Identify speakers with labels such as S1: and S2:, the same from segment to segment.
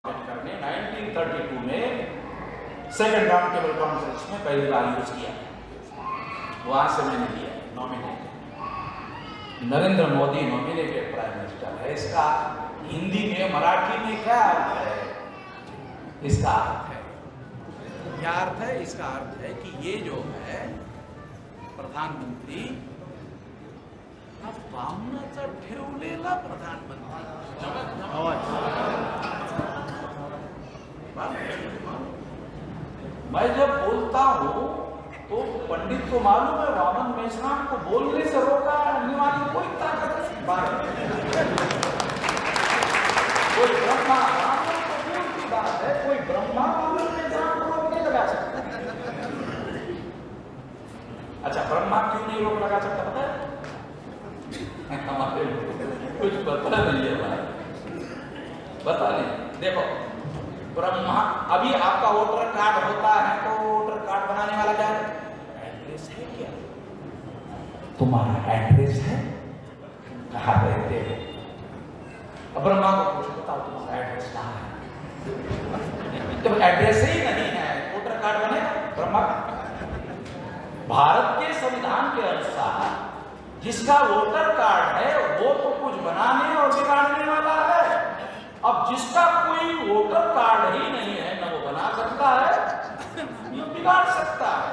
S1: अम्बेडकर ने 1932 में second round table conference में पहली बार यूज किया। वहां से मैंने लिया nominated. Narendra Modi nominated prime minister है। इसका हिंदी में मराठी में क्या अर्थ है? इसका अर्थ है, क्या अर्थ है? इसका अर्थ है कि ये जो है प्रधानमंत्री बामणाचा ठेवलेला प्रधानमंत्री। मैं जब बोलता हूं तो पंडित को मालूम है वामन मेश्राम को बोलने से रोकने वाली कोई ताकत कोई ब्रह्मा वामन को दूर की बात है, कोई ब्रह्मा वामन मेश्राम को रोक नहीं लगा सकता। अच्छा, ब्रह्मा क्यों नहीं रोक लगा सकता पता है? हमारे कुछ पता नहीं है भाई, पता नहीं। देखो ब्रह्मा, अभी आपका वोटर कार्ड होता है तो वोटर कार्ड बनाने वाला क्या है? एड्रेस है क्या? तुम्हारा एड्रेस है? कहाँ रहते हो? अब ब्रह्मा को पूछो, बताओ तुम्हारा एड्रेस कहाँ है? तो एड्रेस ही नहीं है, वोटर कार्ड बनेगा ब्रह्मा? भारत के संविधान के अनुसार जिसका वोटर कार्ड है वो तो कुछ बनाने और बिगाड़ने वाला है। अब जिसका कोई वोटर कार्ड ही नहीं है, न वो बना सकता है न बिगाड़ सकता है।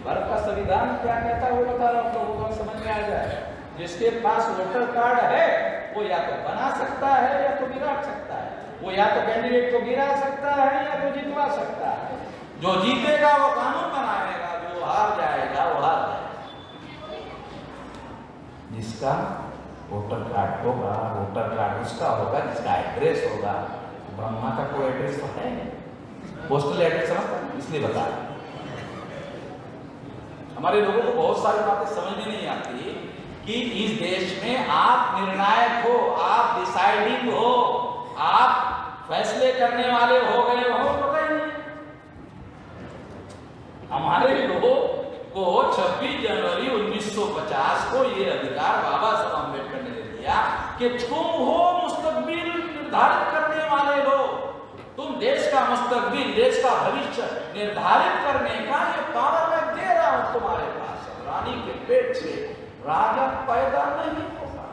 S1: भारत का संविधान क्या कहता है वो बता रहा हूं, लोगों को समझ में आ जाए। जिसके पास वोटर कार्ड है वो या तो बना सकता है या तो बिगाड़ सकता है। वो या तो कैंडिडेट को गिरा सकता है या तो जितवा सकता है। जो जीतेगा वो कानून बनाएगा, जो हार जाएगा वो हार जाएगा। जिसका वोटर कार्ड होगा, वोटर कार्ड उसका होगा जिसका एड्रेस होगा। ब्रह्मा का कोई एड्रेस तो है नहीं, पोस्टल एड्रेस समझता है, इसलिए बता रहा। हमारे लोगों को बहुत सारी बातें समझ में नहीं आती कि इस देश में आप निर्णायक हो, आप डिसाइडिंग हो, आप फैसले करने वाले हो गए हो, पता ही नहीं। हमारे लोगों को 26 जनवरी 1950 को ये अधिकार बाबा साहब अम्बेडकर ने दे दिया कि तुम हो मुस्तकबिल निर्धारित करने वाले लोग। तुम देश का मुस्तकबिल, देश का भविष्य निर्धारित करने का ये पावर मैं दे रहा हूं तुम्हारे पास। रानी के पेट से राजा पैदा नहीं होगा।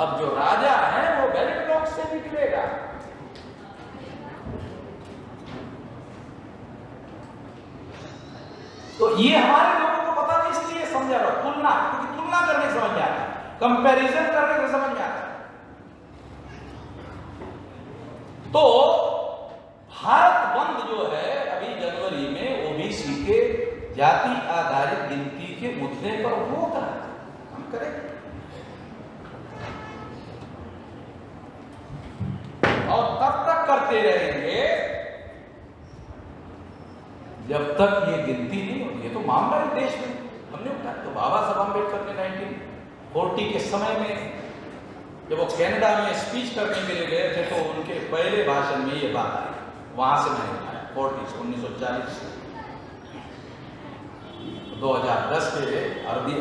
S1: अब जो राजा है वो बैलेट बॉक्स से निकलेगा। तो ये हमारे लोगों को पता नहीं, इसलिए समझा रहा हूं। तुलना, क्योंकि तुलना करने समझ में आता है, कंपैरिजन करने से समझ में आता है। तो भारत बंद जो है अभी जनवरी में ओबीसी के जाति आधारित गिनती के मुद्दे पर होगा, हम करेंगे और तब तक करते रहेंगे जब तक ये गिनती नहीं होती। ये तो मामला है देश में, हमने उठाया। तो बाबा साहब अम्बेडकर ने 1940 के समय में जब वो कनाडा में स्पीच करने के लिए गए थे तो उनके पहले भाषण में ये बात आई। वहां से मैंने उठाया 1940 से 2010 के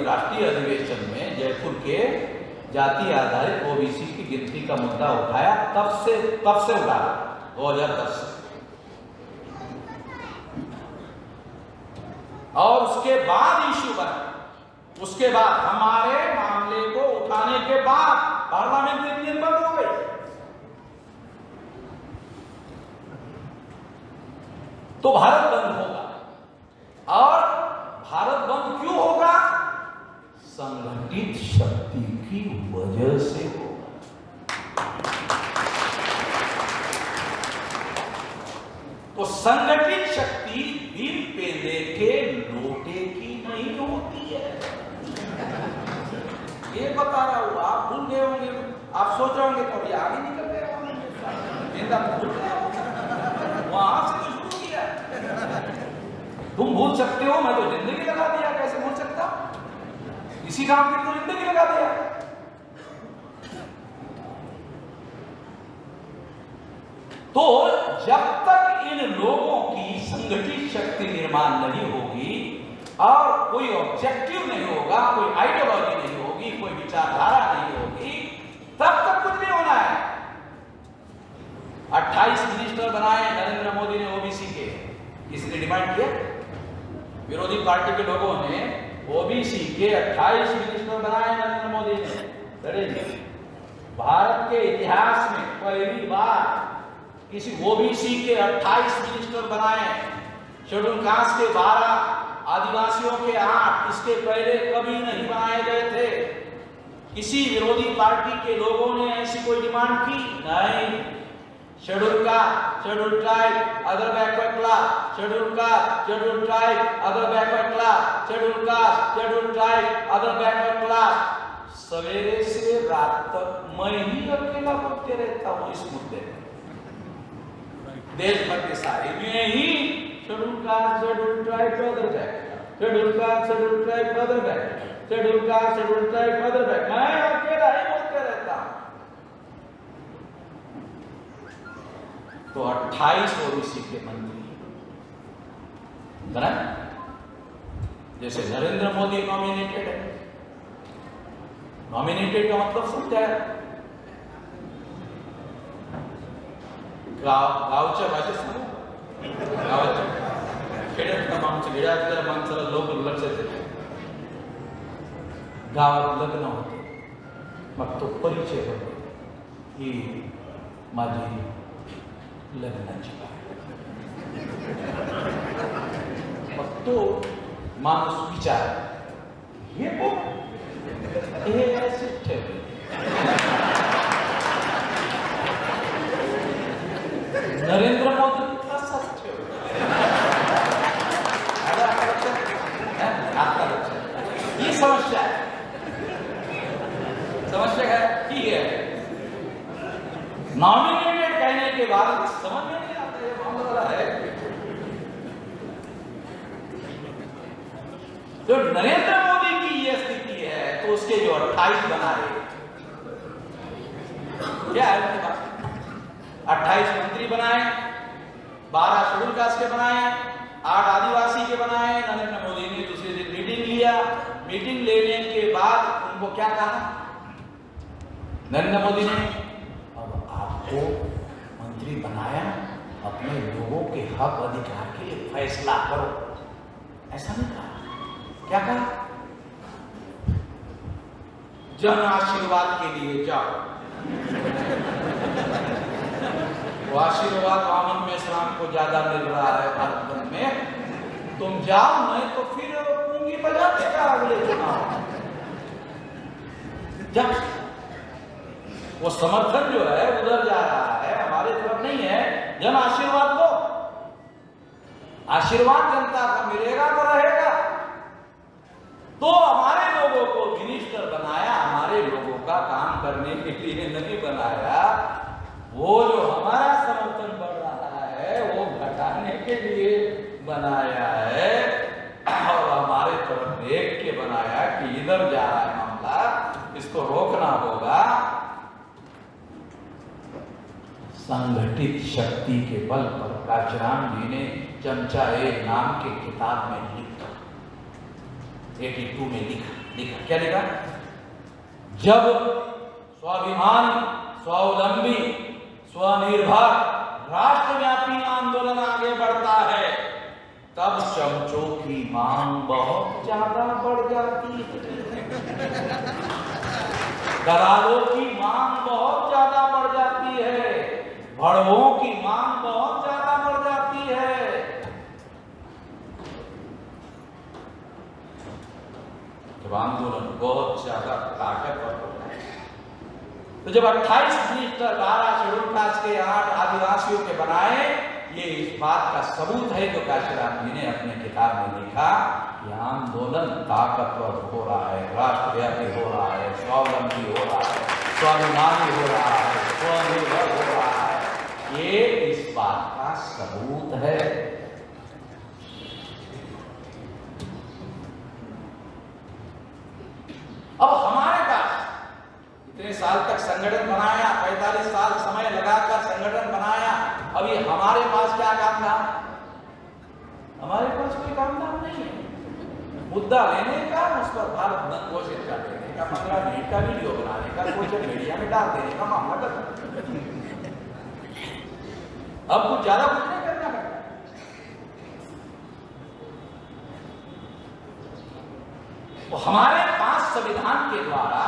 S1: राष्ट्रीय अधिवेशन में जयपुर के जाति आधारित ओबीसी की गिनती का मुद्दा उठाया। तब से उठा 2010 से, और उसके बाद इश्यू बना। उसके बाद हमारे मामले को उठाने के बाद पार्लियामेंट 3 दिन बंद हो गई। तो भारत बंद होगा। और भारत बंद क्यों होगा? संगठित शक्ति की वजह से होगा। तो संगठित शक्ति बिन पेंदे के लोटे की नहीं होती है। ये बता रहा हूं, आप भूल गए होंगे, आप सोच रहे होंगे तो अभी आगे निकल गए भूल गए, वहां से तो शुरू किया। तुम भूल सकते हो, मैं तो जिंदगी लगा दिया, कैसे भूल सकता? इसी काम की तो जिंदगी लगा दिया। तो जब तक इन लोगों की संगठित शक्ति निर्माण नहीं होगी और कोई ऑब्जेक्टिव नहीं होगा, कोई आइडियोलॉजी नहीं होगी, कोई विचारधारा नहीं होगी, तब तक कुछ नहीं होना है। डिमांड किया। विरोधी पार्टी के लोगों ने ओबीसी के 28 मिनिस्टर बनाए नरेंद्र मोदी ने। भारत के इतिहास में पहली बार किसी ओबीसी के 28 मिनिस्टर बनाए, शेड्यूल कास्ट के 12, आदिवासियों के 8, इसके पहले कभी नहीं बनाए गए थे। किसी विरोधी पार्टी के लोगों ने ऐसी कोई डिमांड की? नहीं। Schedule caste, schedule tribe, other backward class, schedule caste, schedule tribe, other backward class, schedule caste, schedule tribe, other backward class. सवेरे से रात तक मैं ही अकेला बोलते रहता हूं इस मुद्दे पर। देश भर के सारे में ही schedule caste, schedule tribe, other backward, schedule caste, schedule tribe, other backward, schedule caste, schedule tribe, other backward, मैं अकेला ही बोलते रहता हूं। तो 28 ओबीसी के मंत्री बना, जैसे नरेंद्र मोदी नॉमिनेटेड है। नॉमिनेटेड का मतलब समझा है? गावच्या भाषेत सांगू, गावाच्या खेड्यातल्या माणसं, खेड्यातल्या माणसाला लोक लक्ष देते। गावात लग्न होते, मग तो परिचय होतो, ही माझी लग्नाची मग तो माणूस विचार, हे कोण? हे असे ठेवले। नरेंद्र मोदी तसाच ठेवले। ही समस्या है। समस्या है कि है नॉमिनेटेड कहने के बाद समझ में नहीं आता ये मामला है। जो नरेंद्र मोदी की ये स्थिति है तो उसके जो 28 बनाए, क्या है उनके पास? 28 मंत्री बनाए, 12 शेड्यूल कास्ट के बनाए, 8 आदिवासी के बनाए। नरेंद्र मोदी ने दूसरे दिन मीटिंग लिया। मीटिंग लेने के बाद उनको क्या कहा नरेंद्र मोदी ने? अब आपको मंत्री बनाया, अपने लोगों के हक अधिकार के लिए फैसला करो। ऐसा नहीं कहा। क्या कहा? जन आशीर्वाद के लिए जाओ। वो आशीर्वाद वामन में श्राम को ज्यादा मिल रहा है भारत में। तुम जाओ, नहीं तो फिर पूंगी बजा देगा अगले चुनाव। जब वो समर्थन जो है उधर जा रहा है, हमारे तरफ नहीं है। जन आशीर्वाद दो, आशीर्वाद जनता का मिलेगा तो रहेगा। तो हमारे लोगों को मिनिस्टर बनाया, हमारे लोगों का काम करने के लिए नहीं बनाया। वो जो हमारा समर्थन बढ़ रहा है वो घटाने के लिए बनाया है, और हमारे तरफ देख के बनाया कि इधर जा रहा है मामला, इसको रोकना होगा। संगठित शक्ति के बल पर कांचीराम जी ने चमचा एक नाम के किताब में लिखा, 82 में लिखा क्या लिखा? जब स्वाभिमानी, स्वावलंबी, स्वनिर्भर राष्ट्रव्यापी आंदोलन आगे बढ़ता है, तब चमचों की मांग बहुत ज्यादा बढ़ जाती है। दलालों की मांग बहुत ज्यादा बढ़ जाती है, भड़वों की मांग बहुत ज्यादा बढ़ जाती है। जब आंदोलन बहुत ज्यादा ताकतवर होता है, तो जब 28 मिनिस्टर 12 शेड्यूल कास्ट के 8 आदिवासियों के बनाए, ये इस बात का सबूत है जो कांचीराम जी ने अपने किताब में लिखा कि आंदोलन ताकतवर हो रहा है, राष्ट्रव्यापी हो रहा है, स्वावलंबी हो रहा है, स्वाभिमानी हो रहा है, स्वनिर्भर हो रहा है। ये इस बात का सबूत है। अब हमारे पास इतने साल तक संगठन बनाया, 45 साल समय लगाकर संगठन बनाया, अभी हमारे पास क्या काम था? हमारे पास कोई काम धाम नहीं है। मुद्दा लेने का, उस पर भारत बंद घोषित कर देने का, 15 मिनट का वीडियो बनाने का, सोशल मीडिया में डाल देने का मामला खत्म। अब कुछ ज्यादा कुछ नहीं करना है। तो हमारे पास संविधान के द्वारा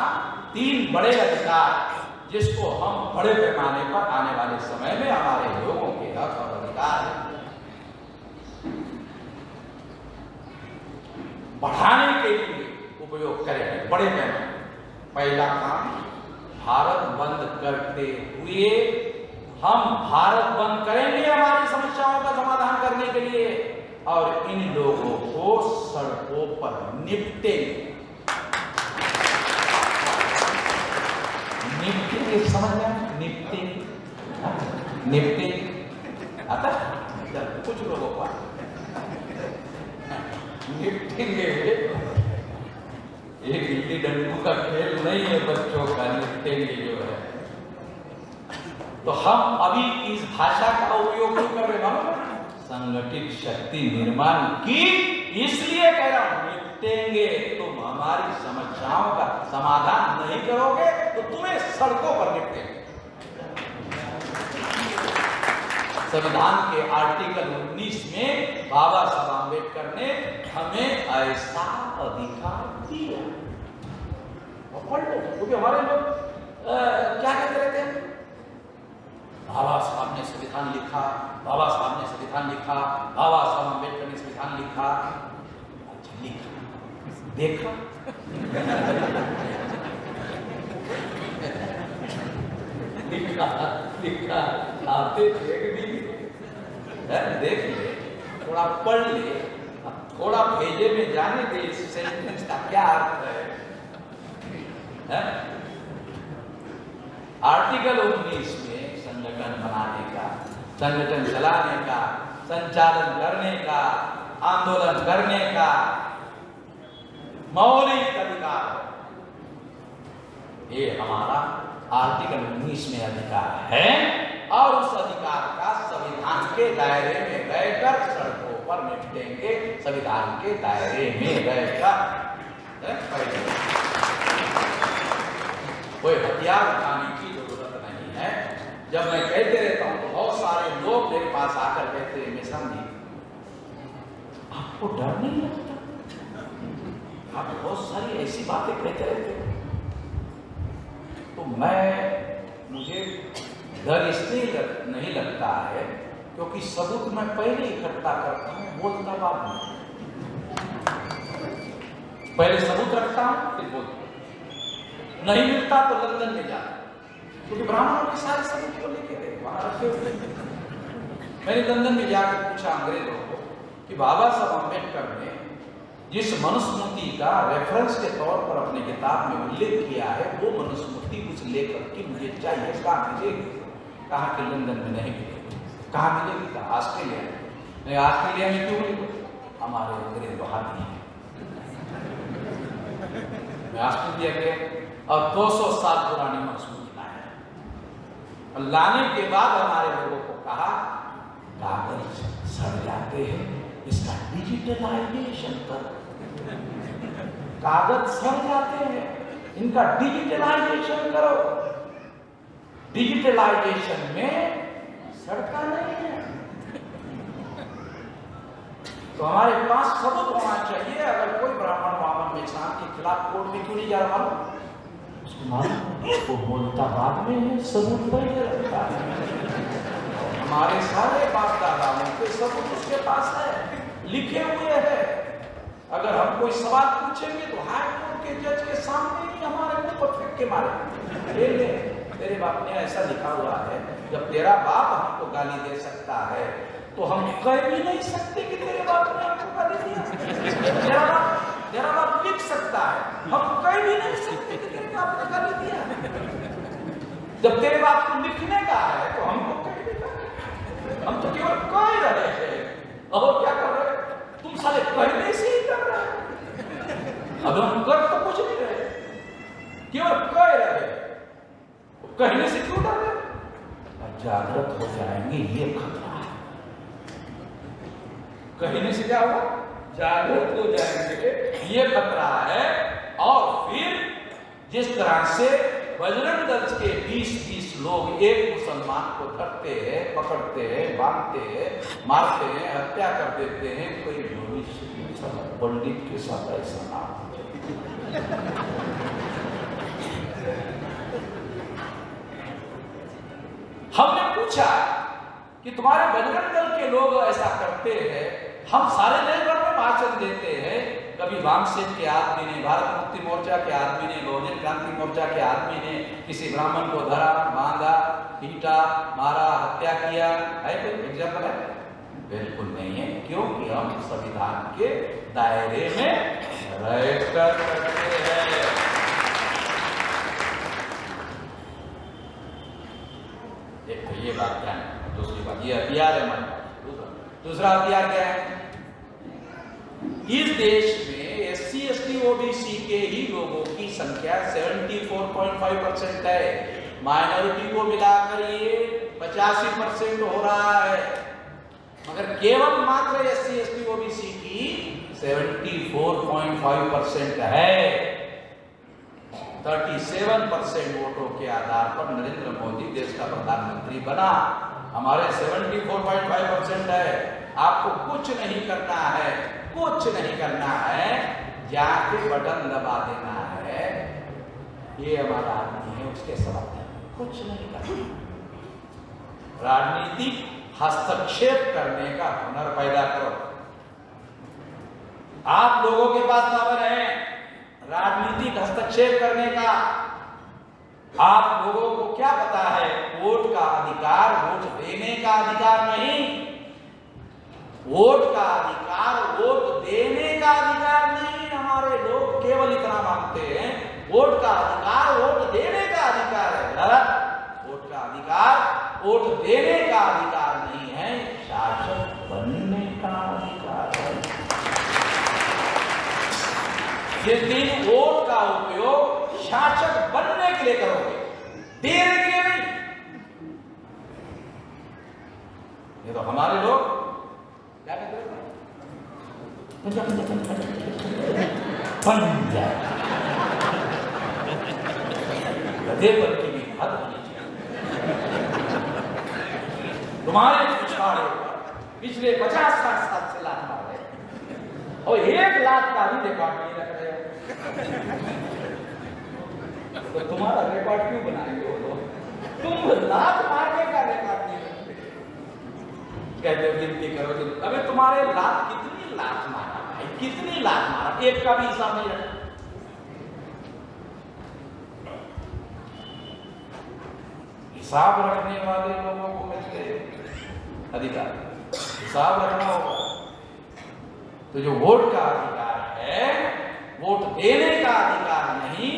S1: 3 बड़े अधिकार, जिसको हम बड़े पैमाने पर आने वाले समय में हमारे लोगों के हक और अधिकार बढ़ाने के लिए उपयोग करेंगे बड़े पैमाने। पहला काम, भारत बंद करते हुए हम भारत बंद करेंगे हमारी समस्याओं का समाधान करने के लिए, और इन लोगों को सड़कों पर निपटेंगे। निपटेंगे, समझ में? निपटेंगे, निपटेंगे आता कुछ लोगों को निपटेंगे। ये गिल्ली डंडू का खेल नहीं है बच्चों का, निपटेंगे जो है। तो हम अभी इस भाषा का उपयोग क्यों कर रहे हैं? संगठित शक्ति निर्माण की इसलिए कह रहा हूं, निपटेंगे। तुम हमारी समस्याओं का समाधान नहीं करोगे तो तुम्हें सड़कों पर निपटेंगे। संविधान के आर्टिकल 19 में बाबा साहब आंबेडकर ने हमें ऐसा अधिकार दिया। पढ़ लो, क्योंकि हमारे लोग क्या कहते रहते हैं, बाबा साहब ने संविधान लिखा, बाबा साहब ने संविधान लिखा, बाबा साहब आंबेडकर ने संविधान लिखा। अच्छा लिखा, देखा लिखा लिखा आपने देख ले, थोड़ा पढ़ ले, थोड़ा भेजे में जाने दे इस सेंटेंस का क्या अर्थ है? आर्टिकल 19 में संगठन बनाने का, संगठन चलाने का, संचालन करने का, आंदोलन करने का मौलिक अधिकार, ये हमारा आर्टिकल 19 में अधिकार है। और उस अधिकार का संविधान के दायरे में रहकर सड़कों पर निपटेंगे, संविधान के दायरे में रहकर। कोई हथियार उठाने की जरूरत नहीं है। जब मैं कहते रहता हूं तो बहुत सारे लोग मेरे पास आकर कहते हैं, मिश्रा जी आपको डर नहीं लगता? आप बहुत सारी ऐसी बातें कहते रहते हो। तो मुझे डर इसलिए नहीं लगता है क्योंकि सबूत मैं पहले इकट्ठा करता हूं, बोलता बाद में। पहले सबूत रखता हूं फिर बोलता। नहीं मिलता तो लंदन में जाता, क्योंकि ब्राह्मणों के सारे सबूत को लेके गए वहां रखे हुए। मैंने लंदन में जाकर पूछा अंग्रेजों को कि बाबा साहब अम्बेडकर ने जिस मनुस्मृति का रेफरेंस के तौर पर अपने किताब में उल्लेख किया है, वो मनुस्मृति उस लेखक की मुझे चाहिए, कहाँ मिलेगी? कहा कि लंदन में नहीं मिलेगी। कहाँ मिलेगी? कहा ऑस्ट्रेलिया में। नहीं, ऑस्ट्रेलिया में क्यों मिलेगी? हमारे अंग्रेज वहां भी हैं। मैं ऑस्ट्रेलिया गया और 200 साल पुरानी मनुस्मृति लाया, और लाने के बाद हमारे लोगों को कहा कागज सड़ जाते हैं, इसका डिजिटलाइजेशन करो। कागज सड़ जाते हैं, इनका डिजिटलाइजेशन करो। डिजिटलाइजेशन में सड़ता नहीं है। तो हमारे पास सबूत होना चाहिए। अगर कोई ब्राह्मण वामन मिश्राम के खिलाफ कोर्ट में क्यों नहीं जा रहा, उसको मालूम, वो बोलता बाद में है, सबूत पहले रखता है। हमारे सारे बाप दादाओं के सबूत उसके पास है, लिखे हुए हैं। अगर हम कोई सवाल पूछेंगे तो हाई कोर्ट के जज के सामने ही हमारे मुंह पर फेंक के मारे, ले तेरे बाप ने ऐसा लिखा हुआ है। जब तेरा बाप हमको गाली दे सकता है तो हम कह भी नहीं सकते कि तेरे बाप ने हमको गाली दिया। तेरा बाप लिख सकता है, हम कह भी नहीं सकते कि तेरे बाप ने गाली दिया। जब तेरे बाप को लिखने का है तो हमको कह देगा। हम तो केवल कह रहे हैं, और क्या कर रहे हैं? तुम साले कहने से ही कर रहे हैं। अब हम कर तो कुछ नहीं रहे, केवल कह रहे हैं। कहने से क्यों डर रहे? जागृत हो जाएंगे, ये खतरा है। कहने से क्या होगा? जागृत हो जाएंगे, ये खतरा है। और फिर जिस तरह से बजरंग दल के 20-20 लोग एक मुसलमान को धरते हैं, पकड़ते हैं, बांधते हैं, मारते हैं, हत्या कर देते हैं, कोई भविष्य पंडित के साथ ऐसा ना हो। हमने पूछा कि तुम्हारे बजरंग दल के लोग ऐसा करते हैं, हम सारे देशभर में भाषण देते हैं, कभी वामसेन के आदमी ने, भारत मुक्ति मोर्चा के आदमी ने, बहुजन क्रांति मोर्चा के आदमी ने किसी ब्राह्मण को धरा, बांधा, पीटा, मारा, हत्या किया, है कोई एग्जाम्पल है? बिल्कुल नहीं है, क्योंकि हम संविधान के दायरे में रहकर करते हैं। एक तो ये बात क्या है, दूसरी बात ये हथियार है हमारे पास। दूसरा हथियार क्या है? इस देश में SC, ST, OBC के ही लोगों की संख्या 74.5% है, माइनॉरिटी को मिलाकर ये 85% हो रहा है, मगर केवल मात्र SC, ST, OBC की 74.5% है। 37% वोटों के आधार पर नरेंद्र मोदी देश का प्रधानमंत्री बना, हमारे 74.5% है। आपको कुछ नहीं करना है, कुछ नहीं करना है, जाके बटन दबा देना है, ये हमारा आदमी है, उसके समर्थन कुछ नहीं करना। राजनीतिक हस्तक्षेप करने का हुनर पैदा करो। आप लोगों के पास पावर है राजनीतिक हस्तक्षेप करने का। आप लोगों को क्या पता है? वोट का अधिकार वोट देने का अधिकार नहीं, वोट का अधिकार वोट देने का अधिकार नहीं। हमारे लोग केवल इतना मानते हैं वोट का अधिकार वोट देने का अधिकार है। गलत। वोट का अधिकार वोट देने का अधिकार नहीं है, शासक बनने का अधिकार है। जिस दिन वोट का उपयोग शासक बनने के लिए करोगे, देने के लिए नहीं। ये तो हमारे लोग क्या कहते हैं? बन जाए गधेपन की भी हद होनी चाहिए। तुम्हारे पिछवाड़े पिछले 50-60 साल से लात मार रहे और 1 लाख का भी रिकॉर्ड नहीं रख रहे हो, तो तुम्हारा रिकॉर्ड क्यों बनाएंगे वो लोग? तुम लात मारने का रिकॉर्ड नहीं रखते, कहते हो गिनती करो। अबे तुम्हारे लात कितनी लात मारा भाई, कितनी लात मारा? एक का भी हिसाब नहीं रखा। हिसाब रखने वाले लोगों को मिलते अधिकार, हिसाब रखना होगा। तो जो वोट का अधिकार है, वोट देने का अधिकार नहीं,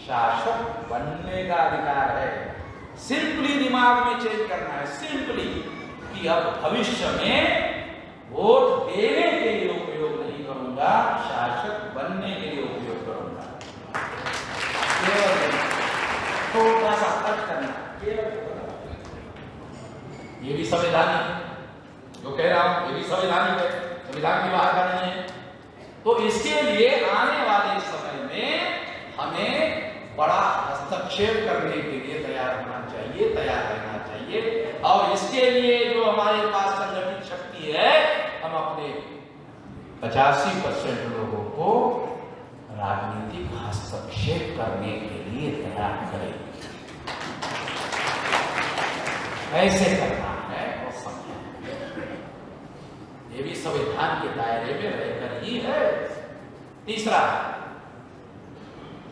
S1: शासक बनने का अधिकार है। सिंपली दिमाग में चेंज करना है, सिंपली, कि अब भविष्य में वोट देने के लिए उपयोग नहीं करूंगा, शासक बनने के लिए उपयोग करूंगा। थोड़ा सा तर्क करना, ये भी संवैधानिक है जो कह रहा हूं, ये भी संवैधानिक है, संविधान की बात कर रही है। तो इसके लिए आने वाले समय में हमें बड़ा हस्तक्षेप करने के लिए तैयार होना चाहिए, तैयार रहना चाहिए। और इसके लिए जो हमारे पास संगठित शक्ति है, हम अपने 85% लोगों को राजनीतिक हस्तक्षेप करने के लिए तैयार करें। ऐसे करना है और समझना, ये भी संविधान के दायरे में रहकर ही है। तीसरा,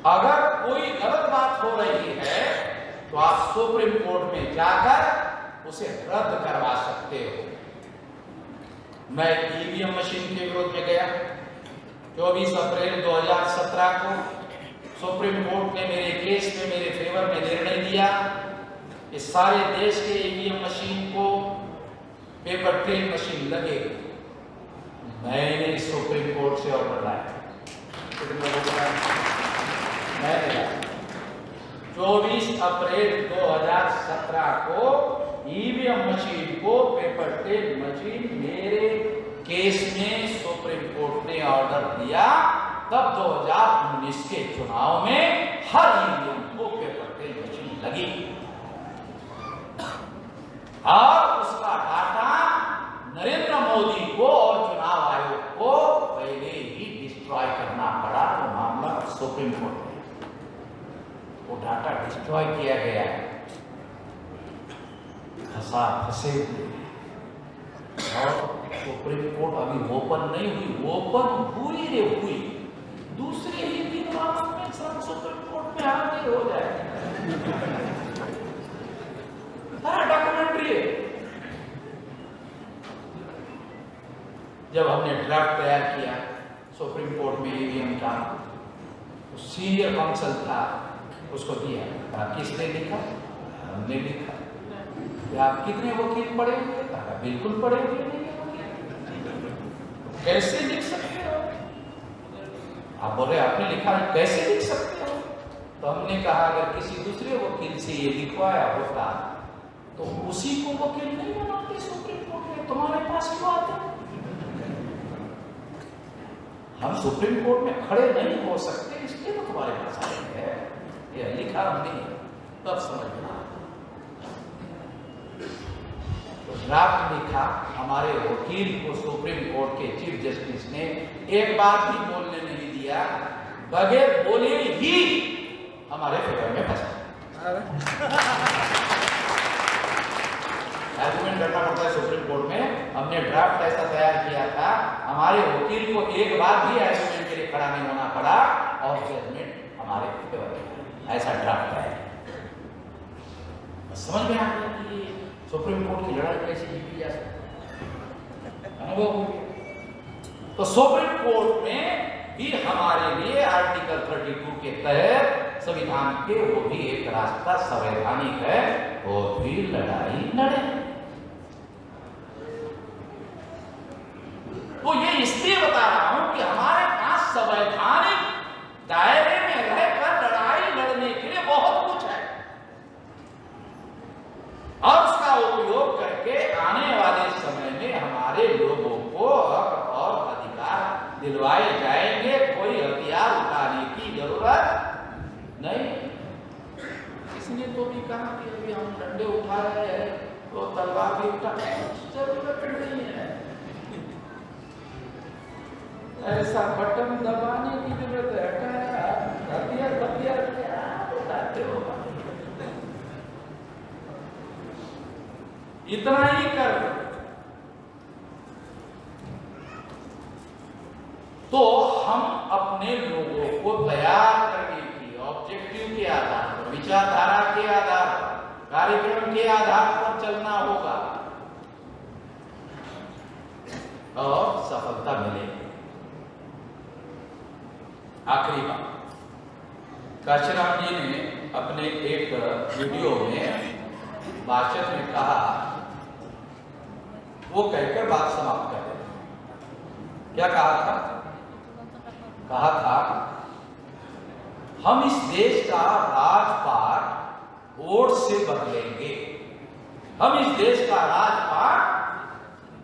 S1: अगर कोई गलत बात हो रही है तो आप सुप्रीम कोर्ट में जाकर उसे रद्द करवा सकते हो। मैं ईवीएम मशीन के विरोध में गया 24 अप्रैल 2017 को, सुप्रीम कोर्ट ने मेरे केस में मेरे फेवर में निर्णय दिया। इस सारे देश के ईवीएम मशीन को पेपर ट्रेन मशीन लगे। मैंने सुप्रीम कोर्ट से ऑर्डर लाया, मैंने 24 अप्रैल 2017 को ईवीएम मशीन को पेपर ट्रेन मशीन मेरे केस में सुप्रीम कोर्ट ने ऑर्डर दिया। तब 2019 के चुनाव में हर ईवीएम को पेपर ट्रेन मशीन लगी और उसका डाटा नरेंद्र मोदी को और चुनाव आयोग को पहले ही डिस्ट्रॉय करना पड़ा। तो मामला सुप्रीम कोर्ट में वो डाटा डिस्ट्रॉय किया गया है, फंसे हुए, और सुप्रीम कोर्ट अभी ओपन नहीं हुई, ओपन हुई रे हुई, दूसरे ही दिन वापस में सब सुप्रीम कोर्ट में हाजिर हो जाएगा। डॉक्यूमेंट्री है। जब हमने ड्राफ्ट तैयार किया सुप्रीम कोर्ट में ईवीएम का, सीनियर काउंसिल था, उसको दिया, किसने लिखा? हमने लिखा। आप कितने वकील पढ़े हुए? कहा बिल्कुल पढ़े हुए नहीं है वकील। कैसे लिख सकते हो? आप बोल रहे आपने लिखा है, कैसे लिख सकते हो? तो हमने कहा अगर किसी दूसरे वकील से ये लिखवाया होता तो उसी को वकील नहीं बनाते सुप्रीम कोर्ट में, तुम्हारे पास क्यों आते? हम सुप्रीम कोर्ट में खड़े नहीं हो सकते, इसलिए तो तुम्हारे पास आए हैं। ये लिखा हमने, तब समझना। तो ड्राफ्ट लिखा, हमारे वकील को सुप्रीम कोर्ट के चीफ जस्टिस ने एक बात भी बोलने नहीं दिया, बगैर बोले ही हमारे फेवर में फंसा। आर्गुमेंट करना पड़ता है सुप्रीम कोर्ट में। हमने ड्राफ्ट ऐसा तैयार किया था, हमारे वकील को एक बार भी आर्गुमेंट के लिए खड़ा नहीं होना पड़ा, और जजमेंट हमारे फेवर में, ऐसा ड्राफ्ट है। समझ में आ गया कि सुप्रीम कोर्ट की लड़ाई कैसे जीती जा सकती है, अनुभव हो गया। तो सुप्रीम कोर्ट में भी हमारे लिए आर्टिकल 32 के तहत संविधान के वो भी एक रास्ता संवैधानिक है, वो भी लड़ाई लड़े। तो ये इसलिए बता रहा हूं कि हमारे पास संवैधानिक दायरे में रहकर लड़ाई लड़ने के लिए बहुत कुछ है, और उसका उपयोग करके आने वाले समय में हमारे लोगों को हक और अधिकार दिलवाए जाएंगे। कोई हथियार उठाने की जरूरत नहीं। इसने तो भी कहा कि अभी हम डंडे उठा रहे हैं तो तलवार भी उठा, जरूरत नहीं है। ऐसा बटन दबाने की जरूरत है, हथियार हथियार क्या उठाते हो? इतना ही कर तो हम अपने लोगों को तैयार करने की ऑब्जेक्टिव के आधार पर, विचारधारा के आधार पर, कार्यक्रम के आधार पर चलना होगा और सफलता मिलेगी। आखिरी बात, काशीराम जी ने अपने एक वीडियो में भाषण में कहा, वो कहकर बात समाप्त कर देते। क्या कहा था? कहा था हम इस देश का राजपाट वोट से बदलेंगे, हम इस देश का राजपाट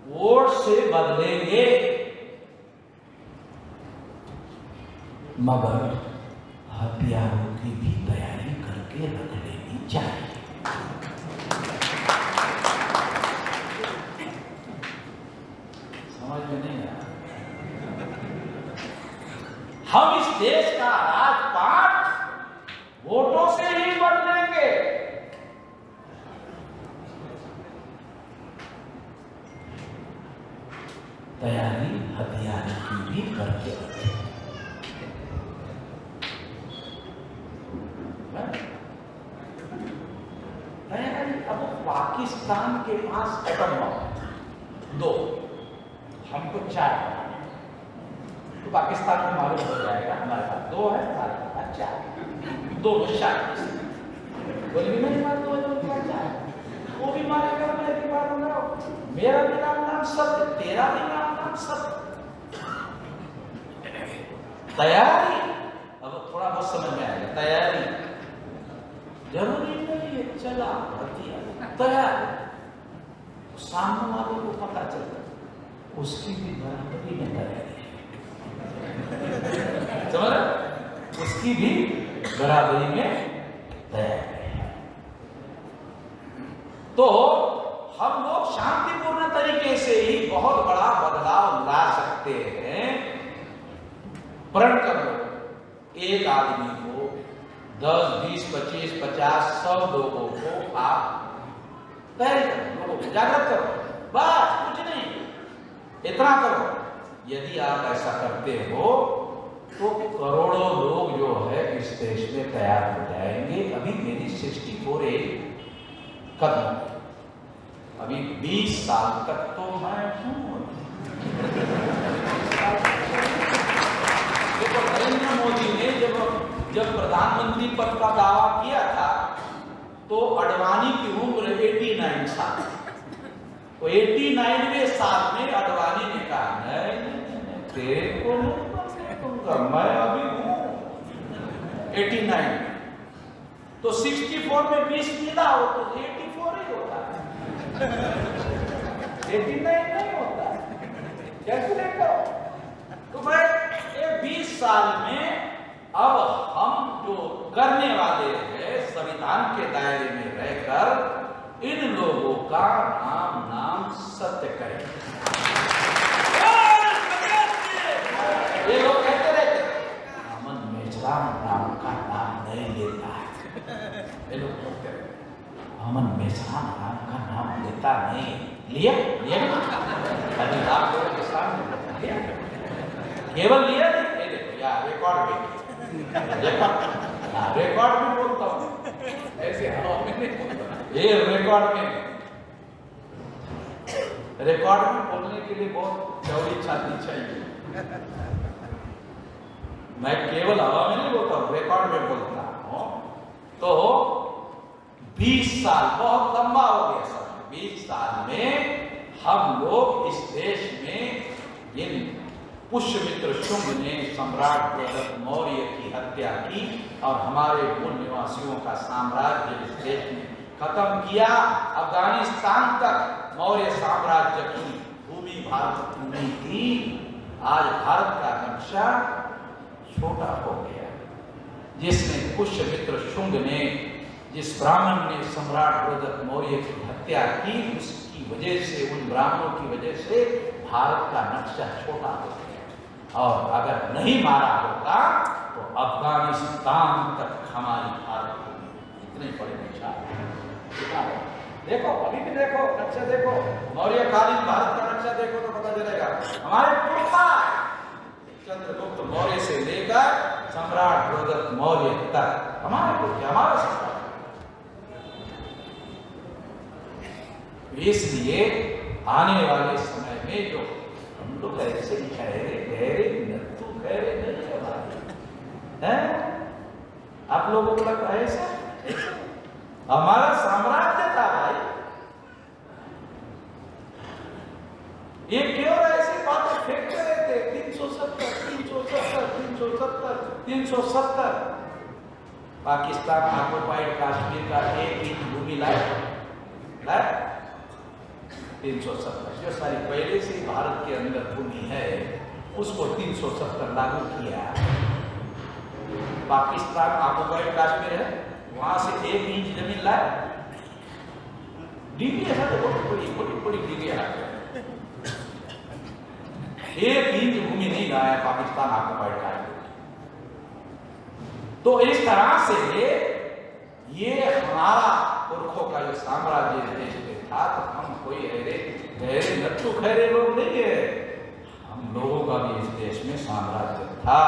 S1: वोट से बदलेंगे, मगर हथियारों की भी तैयारी करके रख लेनी चाहिए। समझ में नहीं आया? हम इस देश का राजपाट वोटों से ही बदलेंगे, तैयारी हथियार की भी करके रखें। अब पाकिस्तान के पास एटम बम 2, हमको 4, तो पाकिस्तान को मालूम हो जाएगा हमारे पास 2 है, हमारे पास 4, दोनों शायद बोले भी नहीं मार, 2 वो भी मारेगा, मैं भी मारूंगा, मेरा भी नाम सत्य, तेरा भी नाम सत्य। तैयारी अब थोड़ा बहुत समझ में आएगा। तैयारी जरूरी नहीं है चला तैयार, सामने वाले को पता चलता उसकी भी बराबरी में तैयारी है, समझ रहे? उसकी भी बराबरी में तैयारी है। तो हम लोग शांतिपूर्ण तरीके से ही बहुत बड़ा बदलाव ला सकते हैं। प्रण कर लो, एक आदमी को 10, 20, 25, 50, 100 लोगों को आप तैयारी करो, लोगों को जागृत करो, बस कुछ नहीं, इतना करो। यदि आप ऐसा करते हो तो करोड़ों लोग जो है इस देश में तैयार हो जाएंगे। अभी मेरी 64 एज खत्म, अभी 20 साल तक तो मैं हूं। देखो नरेंद्र मोदी ने जब प्रधानमंत्री पद का दावा किया था तो अडवाणी की उम्र 89 साल, तो 89वें साल में अडवाणी ने कहा नहीं तेरे को मैं अभी हूं 89, तो 64 में 20 मिला हो तो 84 ही होता है, 89 नहीं होता। कैलकुलेट करो। तो भाई ये 20 साल में अब हम जो करने वाले हैं संविधान के दायरे में रहकर इन लोगों का नाम सत्य करें। ये लोग कहते रहते अमन मेजराम नाम का नाम नहीं लेता है, ये लोग कहते रहते अमन मेजराम नाम का नाम लेता नहीं, लिया अभी आप लोगों के सामने लिया, केवल लिया नहीं, ये देखो यार रिकॉर्ड में रिकॉर्ड में बोलता हूँ ऐसे ये रिकॉर्ड में बोलने के लिए बहुत चौड़ी छाती चाहिए। मैं केवल हवा में नहीं बोलता हूँ, रिकॉर्ड में बोलता हूँ। तो 20 साल बहुत लंबा हो गया सर, 20 साल में हम लोग इस देश में इन पुष्यमित्र शुंग ने सम्राट बृहद मौर्य की हत्या की और हमारे मूल निवासियों का साम्राज्य इस देश में खत्म किया। अफगानिस्तान तक मौर्य साम्राज्य की भूमि भारत भूमि थी, आज भारत का नक्शा छोटा हो गया। जिसने पुष्यमित्र शुंग ने, जिस ब्राह्मण ने सम्राट बृहद मौर्य की हत्या की, उसकी वजह से, उन ब्राह्मणों की वजह से भारत का नक्शा छोटा हो गया। और अगर नहीं मारा होता तो अफगानिस्तान तक हमारी भारत भूमि इतने बड़े निशान। देखो अभी भी देखो, नक्शा देखो, मौर्यकालीन भारत का नक्शा देखो तो पता चलेगा। हमारे पुरखा चंद्रगुप्त मौर्य से लेकर सम्राट बृहद मौर्य तक हमारे पुरखे, हमारा सम्राट। इसलिए आने वाले समय में जो हम लोग ऐसे गहरे नत्थु गहरे नहीं हमारे हैं, आप लोगों को लगता है ऐसा? हमारा साम्राज्य था भाई। ये क्यों ऐसी बातें फेंकते रहते? 370 370 370 370 पाकिस्तान ऑक्युपाइड कश्मीर का 1 इंच भूमि लाए 370, जो सारी पहले से भारत के अंदर भूमि है उसको 370 लागू किया। पाकिस्तान ऑक्युपाइड कश्मीर है, वहां से 1 इंच जमीन लाए, डिग्री है, बड़ी डिग्री है, 1 इंच भूमि नहीं लाया पाकिस्तान ऑक्युपाइड कश्मीर। तो इस तरह से ये हमारा पुरखों का जो साम्राज्य देश में था, तो हम कोई गहरे नत्थु खैरे लोग नहीं है, हम लोगों का भी इस देश में साम्राज्य था।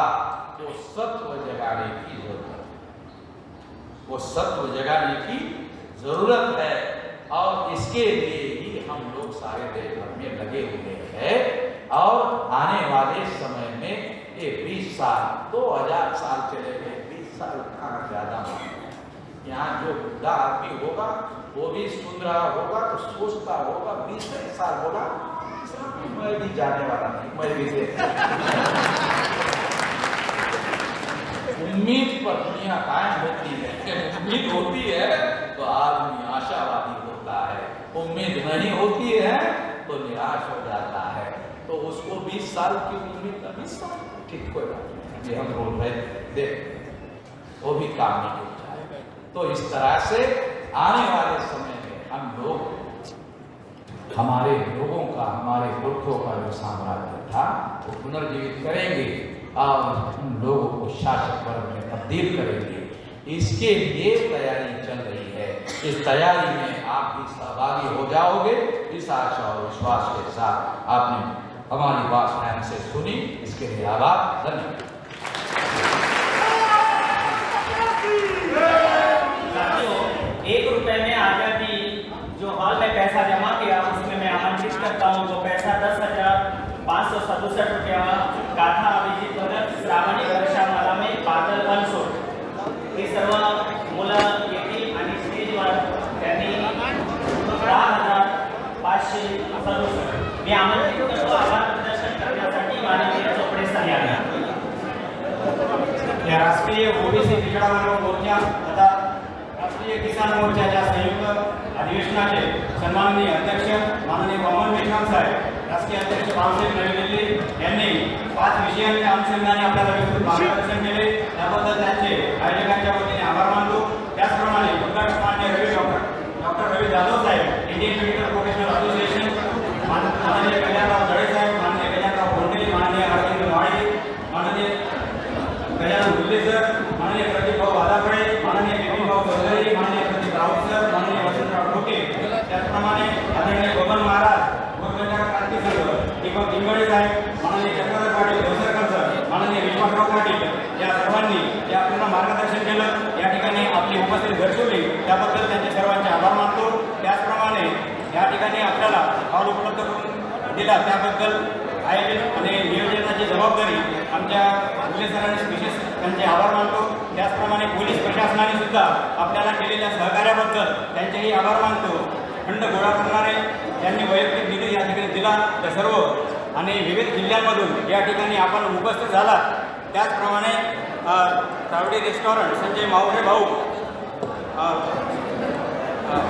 S1: तो सत्व जगाने की जरूरत, वो सत्व जगाने की जरूरत है और इसके लिए ही हम लोग सारे देश भर में लगे हुए हैं। और आने वाले समय में ये 20 साल 2000 साल चले गए, 20 साल कहाँ ज्यादा। यहाँ जो बुढ़ा आदमी होगा वो भी सुन रहा होगा तो सोचता होगा 20 साल बोला, मैं भी जाने वाला नहीं, मैं भी उम्मीद पर दुनिया कायम होती है। उम्मीद होती है तो आदमी आशावादी होता है, उम्मीद नहीं होती है तो निराश हो जाता है। तो उसको 20 साल की उम्मीद का 20 साल ठीक, कोई बात नहीं, ये हम बोल रहे देख वो भी काम नहीं हो जाए। तो इस तरह से आने वाले समय में हम लोग, हमारे लोगों का, हमारे पुरखों का जो साम्राज्य था वो पुनर्जीवित करेंगे। उन लोगों को शासक वर्ग में तब्दील करेंगे। इसके लिए तैयारी चल रही है। इस तैयारी में आप भी सहभागी हो जाओगे, इस आशा और विश्वास के साथ आपने हमारी बात ध्यान से सुनी, इसके लिए आभार, धन्यवाद।
S2: साथियों, 1 रुपए में आजादी जो हॉल में पैसा जमा किया उसमें मैं आमंत्रित करता हूँ। वो पैसा 10,567 रुपया गाथा अभिजित भगत श्रावणी वर्षामालामे बादल अनसोड हे सर्व मुलं येतील आणि स्टेजवर त्यांनी 10,567 मी आमंत्रित करतो आभार प्रदर्शन करण्यासाठी माननीय चोपडे सर यांना।
S3: या राष्ट्रीय ओबीसी पिछड़ा वर्ग मोर्चा तथा राष्ट्रीय किसान मोर्चाच्या संयुक्त अधिवेशनाचे सन्माननीय अध्यक्ष माननीय अमन मेश्राम साहेब, राष्ट्रीय अध्यक्ष भाऊसाहेब नवी दिल्ली यांनी 5 विषयांच्या अनुषंगाने आपल्याला विस्तृत मार्गदर्शन केले, त्याबद्दल त्यांचे आयोजकांच्या वतीने आभार मानतो। त्याचप्रमाणे माननीय डॉक्टर रवी जाधव साहेब, इंडियन मेडिकल प्रोफेशनल असोसिएशन, माननीय कल्याणराव दळे साहेब, माननीय कल्याणराव भोंडे, माननीय अरविंद वाळे, माननीय गजानन मुल्ले सर, माननीय प्रदीप भाऊ वादाफळे, माननीय बिपिन भाऊ चौधरी, माननीय प्रदीप राऊत सर, माननीय वसंतराव ठोके, त्याचप्रमाणे आदरणीय बबन महाराज, गोरगंजा क्रांती संघ, दीपक इंगळे साहेब, माननीय चंद्रकांत पाटील भोसरकर सर, माननीय विश्वासराव पाटील या सर्वांनी जे आपल्याला मार्गदर्शन केलं, या ठिकाणी आपली उपस्थिती दर्शवली, त्याबद्दल त्यांचे सर्वांचे आभार मानतो। त्याचप्रमाणे या ठिकाणी आपल्याला हॉल उपलब्ध करून दिला त्याबद्दल आयोजन आणि नियोजनाची जबाबदारी आमच्या मुले सरांनी विशेष त्यांचे आभार मानतो। त्याचप्रमाणे पोलीस प्रशासनाने सुद्धा आपल्याला केलेल्या सहकार्याबद्दल त्यांचेही आभार मानतो। फंड गोळा करणारे त्यांनी वैयक्तिक निधी या ठिकाणी दिला तर सर्व आणि विविध जिल्ह्यांमधून या ठिकाणी आपण उपस्थित झाला। त्याचप्रमाणे तावडी रेस्टॉरंट संजय मावळे भाऊ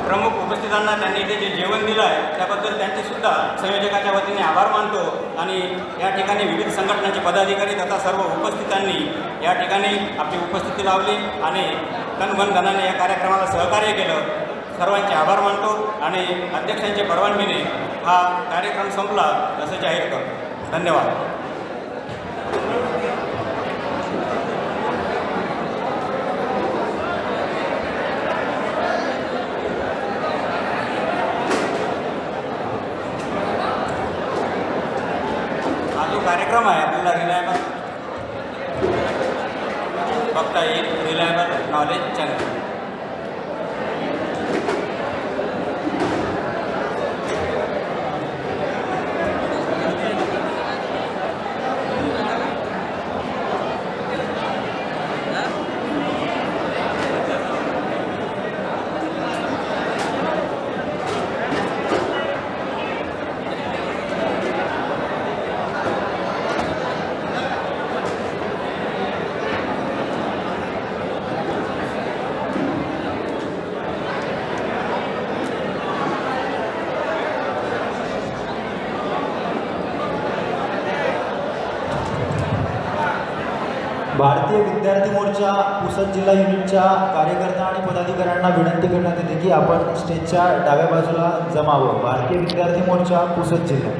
S3: प्रमुख उपस्थितांना त्यांनी इथे जे जेवण दिलं आहे त्याबद्दल त्यांचे सुद्धा संयोजकाच्या वतीने आभार मानतो। आणि या ठिकाणी विविध संघटनांचे पदाधिकारी तथा सर्व उपस्थितांनी या ठिकाणी आपली उपस्थिती लावली आणि तन धनाने या कार्यक्रमाला सहकार्य केलं। सर्वांचे आभार मानतो आणि अध्यक्षांच्या परवानगीने हा कार्यक्रम संपला असं जाहीर करतो। धन्यवाद। कार्यक्रम आहे आपल्याला रिलायबल बघता येईल, रिलायबल नॉलेज चॅनल।
S4: भारतीय विद्यार्थी मोर्चा पुसद जिल्हा युनिटच्या कार्यकर्ता आणि पदाधिकाऱ्यांना विनंती करण्यात येते की आपण स्टेजच्या डाव्या बाजूला जमावं। भारतीय विद्यार्थी मोर्चा पुसद जिल्हा।